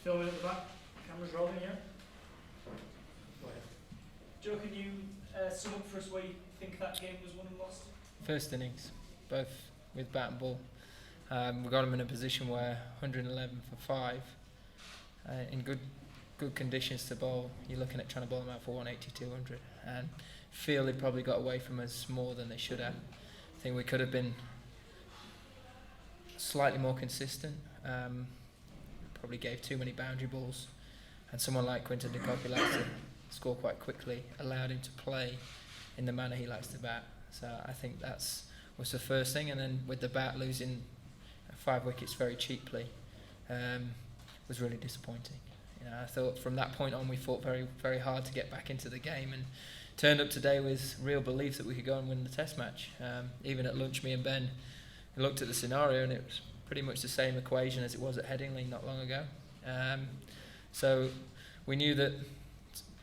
Filming at the back, cameras rolling, yeah? Go ahead. Joe, can you sum up for us where you think that game was won and lost? First innings, both with bat and ball. We got them in a position where 111 for 5, in good conditions to bowl. You're looking at trying to bowl them out for 180, 200, and feel they probably got away from us more than they should have. I think we could have been slightly more consistent. Probably gave too many boundary balls, and someone like Quinton de Kock, who likes to score quite quickly, allowed him to play in the manner he likes to bat. So I think was the first thing, and then with the bat losing 5 wickets very cheaply was really disappointing. I thought from that point on we fought very, very hard to get back into the game, and turned up today with real belief that we could go and win the Test match. Even at lunch, me and Ben looked at the scenario, and it was pretty much the same equation as it was at Headingley not long ago. So we knew that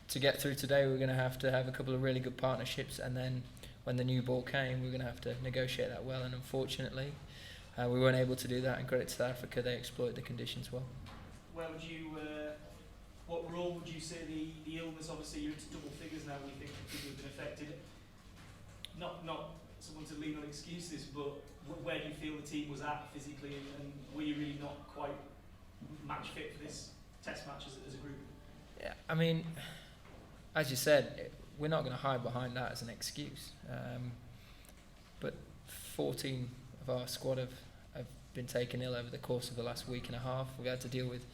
to get through today we were going to have a couple of really good partnerships, and then when the new ball came we were going to have to negotiate that well, and unfortunately we weren't able to do that, and credit to South Africa, they exploited the conditions well. Where would you, what role would you say the illness, obviously you're into double figures now, we think people have been affected, not someone to lean on excuses, but where do you feel the team was at physically, and were you really not quite match fit for this Test match as a group? Yeah, I mean, as you said, we're not going to hide behind that as an excuse. But 14 of our squad have been taken ill over the course of the last week and a half. We've had to deal with,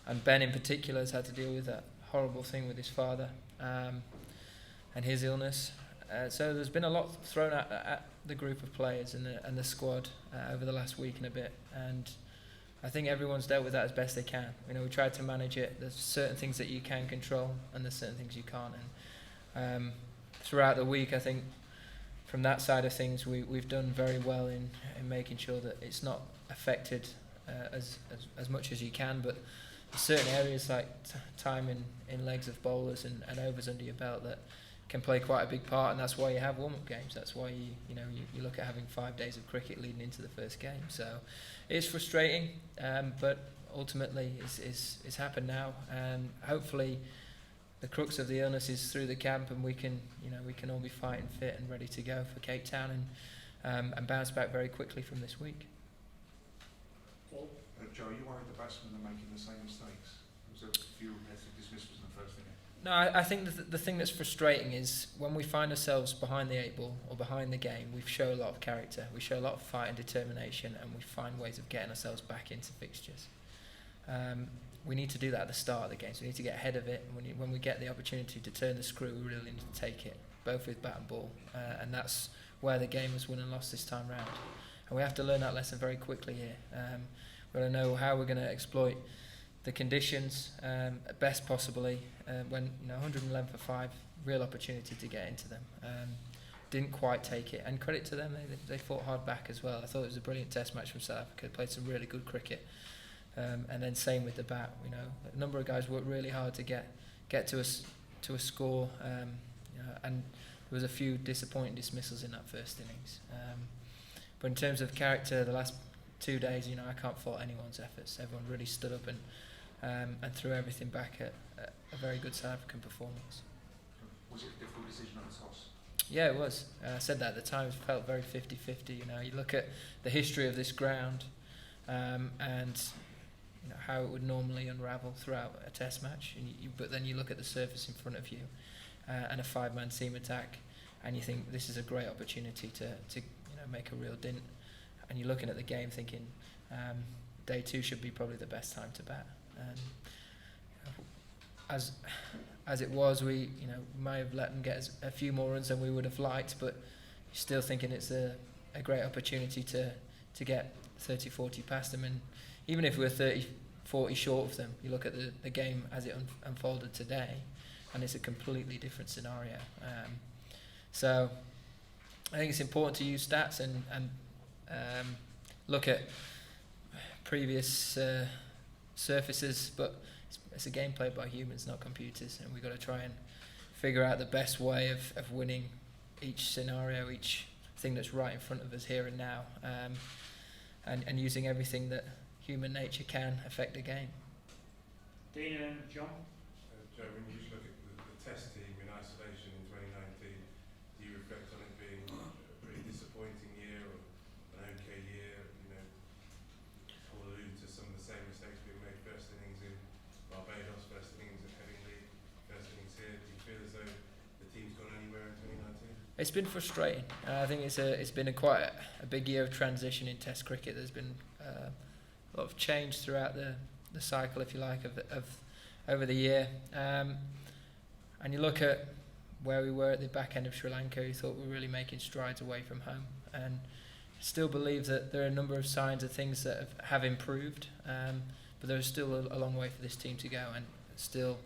and Ben in particular has had to deal with that horrible thing with his father and his illness. So there's been a lot thrown at the group of players and the squad over the last week and a bit, and I think everyone's dealt with that as best they can. We tried to manage it. There's certain things that you can control, and there's certain things you can't. And throughout the week, I think from that side of things, we've done very well in making sure that it's not affected as much as you can. But certain areas like time in legs of bowlers and overs under your belt that can play quite a big part, and that's why you have warm-up games. That's why you look at having 5 days of cricket leading into the first game. So it's frustrating, but ultimately it's happened now, and hopefully the crux of the illness is through the camp, and we can all be fighting fit and ready to go for Cape Town and bounce back very quickly from this week. Joe, are you worried the batsmen are making the same mistakes? There was a few repetitive dismissals in the first innings. No, I think the thing that's frustrating is when we find ourselves behind the 8 ball or behind the game, we show a lot of character, we show a lot of fight and determination, and we find ways of getting ourselves back into fixtures. We need to do that at the start of the game, so we need to get ahead of it, and when we get the opportunity to turn the screw, we really need to take it, both with bat and ball, and that's where the game was won and lost this time round. And we have to learn that lesson very quickly here. We've got to know how we're going to exploit the conditions best possibly when 111 for 5, real opportunity to get into them. Didn't quite take it, and credit to them, they fought hard back as well. I thought it was a brilliant Test match from South Africa. Played some really good cricket, and then same with the bat. A number of guys worked really hard to get to a score, and there was a few disappointing dismissals in that first innings. But in terms of character, the last 2 days, I can't fault anyone's efforts. Everyone really stood up and threw everything back at a very good South African performance. Was it a difficult decision on the toss? Yeah, it was. I said that at the time. It felt very 50-50. You look at the history of this ground and how it would normally unravel throughout a Test match, but then you look at the surface in front of you and a 5-man seam attack, and you think this is a great opportunity to make a real dint. And you're looking at the game thinking day 2 should be probably the best time to bat. As it was, we may have let them get a few more runs than we would have liked, but you're still thinking it's a great opportunity to get 30-40 past them. And even if we're 30-40 short of them, you look at the game as it unfolded today, and it's a completely different scenario. So I think it's important to use stats and look at previous surfaces, but it's a game played by humans, not computers, and we've got to try and figure out the best way of winning each scenario, each thing that's right in front of us here and now, and using everything that human nature can affect a game. Dean and John. Joe, when you look at the test team in isolation in 2019, do you reflect on it being a pretty disappointing year or an okay year? You know, Paul alluded to some of the same mistakes being made first innings in Barbados, first innings at Headingley, first innings here. Do you feel as though the team's gone anywhere in 2019? It's been frustrating. I think it's been quite a big year of transition in Test cricket. There's been a lot of change throughout the cycle, if you like, of over the year. And you look at where we were at the back end of Sri Lanka, you thought we were really making strides away from home, and still believe that there are a number of signs of things that have improved, but there's still a long way for this team to go, and still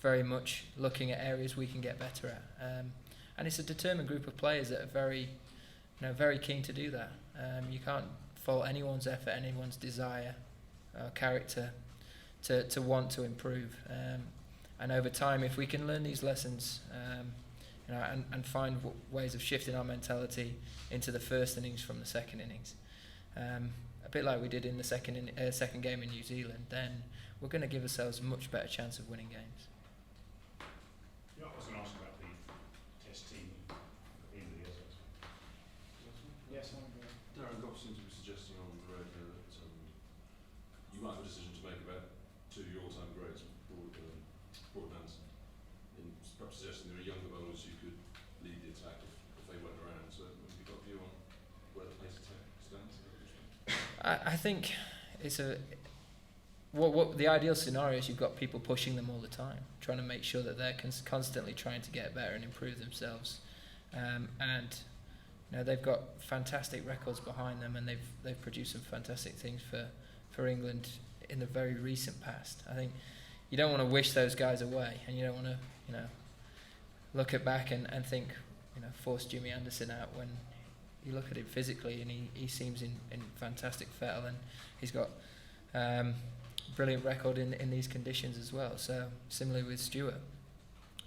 very much looking at areas we can get better at. And it's a determined group of players that are very keen to do that. You can't fault anyone's effort, anyone's desire, character to want to improve. And over time, if we can learn these lessons, and find ways of shifting our mentality into the first innings from the second innings, a bit like we did in the second game in New Zealand, then we're going to give ourselves a much better chance of winning games. Yeah, I was going to ask about the test team at the end of the year. Yes, I'm good. Darren Goff seems to be suggesting on the road here that you might have a decision to make about two of your all-time greats, Broad and Hanson, in perhaps suggesting there are younger bowlers who could lead the attack if they weren't around. So have you got a view on where the pace attack stands? I think it's what the ideal scenario is. You've got people pushing them all the time, trying to make sure that they're constantly trying to get better and improve themselves, and they've got fantastic records behind them, and they've produced some fantastic things for England in the very recent past. I think you don't want to wish those guys away, and you don't want to look at back and think force Jimmy Anderson out when you look at him physically, and he seems in fantastic fettle, and he's got brilliant record in these conditions as well. So similarly with Stewart,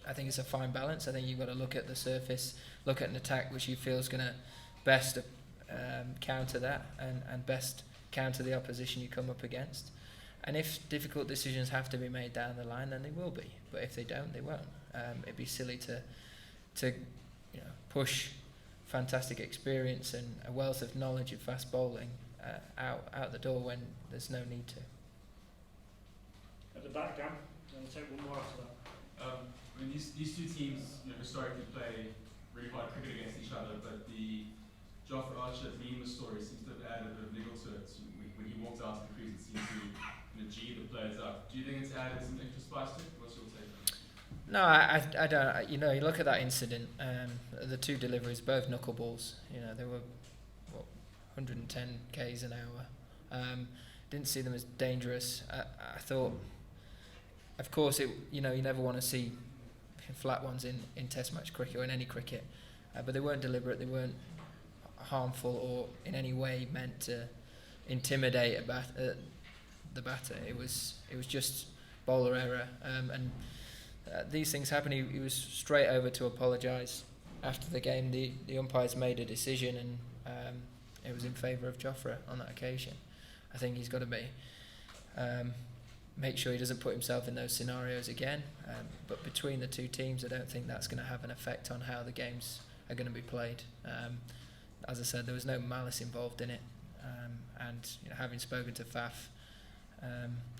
I think it's a fine balance. I think you've got to look at the surface, look at an attack which you feel is going to best counter that and best counter the opposition you come up against. And if difficult decisions have to be made down the line, then they will be. But if they don't, they won't. It'd be silly to push fantastic experience and a wealth of knowledge of fast bowling out the door when there's no need to. At the back, Dan, and we'll take one more after that. I mean, these two teams historically play really hard cricket against each other, but the Jofra Archer-Lima story seems to have added a bit of niggle to it. When he walked out to the crease, it seemed to G the players up. Do you think it's added some extra spice to it? What's your take on it? No, I don't. You look at that incident. The two deliveries, both knuckleballs. They were 110 k's an hour. Didn't see them as dangerous. I thought, of course, you never want to see flat ones in Test match cricket or in any cricket, but they weren't deliberate. They weren't harmful or in any way meant to intimidate the batter. It was just bowler error, and these things happen. He was straight over to apologise after the game. The umpires made a decision, and it was in favour of Jofra on that occasion. I think he's got to make sure he doesn't put himself in those scenarios again. But between the two teams, I don't think that's going to have an effect on how the games are going to be played. As I said, there was no malice involved in it, and having spoken to Faf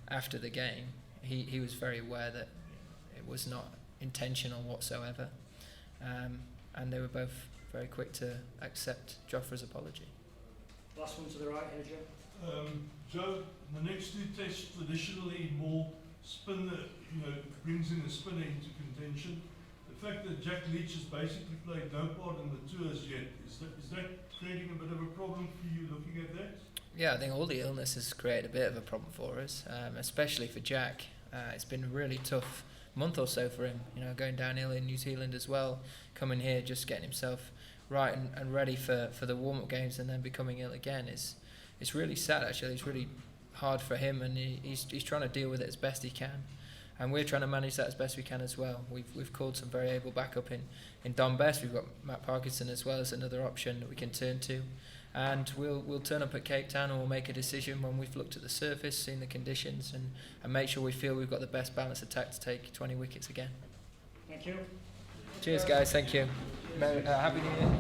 after the game, he was very aware that it was not intentional whatsoever, and they were both very quick to accept Jofra's apology. Last one to the right here, Joe. Joe, the next two tests traditionally more spin, brings in a spinner into contention. The fact that Jack Leach has basically played no part in the tours yet, is that creating a bit of a problem for you looking at that? Yeah, I think all the illness has created a bit of a problem for us, especially for Jack. It's been a really tough month or so for him, going downhill in New Zealand as well, coming here, just getting himself right and ready for the warm-up games, and then becoming ill again. It's really sad, actually. It's really hard for him, and he's trying to deal with it as best he can. and we're trying to manage that as best we can as well. We've called some very able backup in Don Best. We've got Matt Parkinson as well as another option that we can turn to, and we'll turn up at Cape Town and we'll make a decision when we've looked at the surface, seen the conditions, and make sure we feel we've got the best balanced attack to take 20 wickets again. Thank you. Cheers, guys. Thank you. Happy New Year.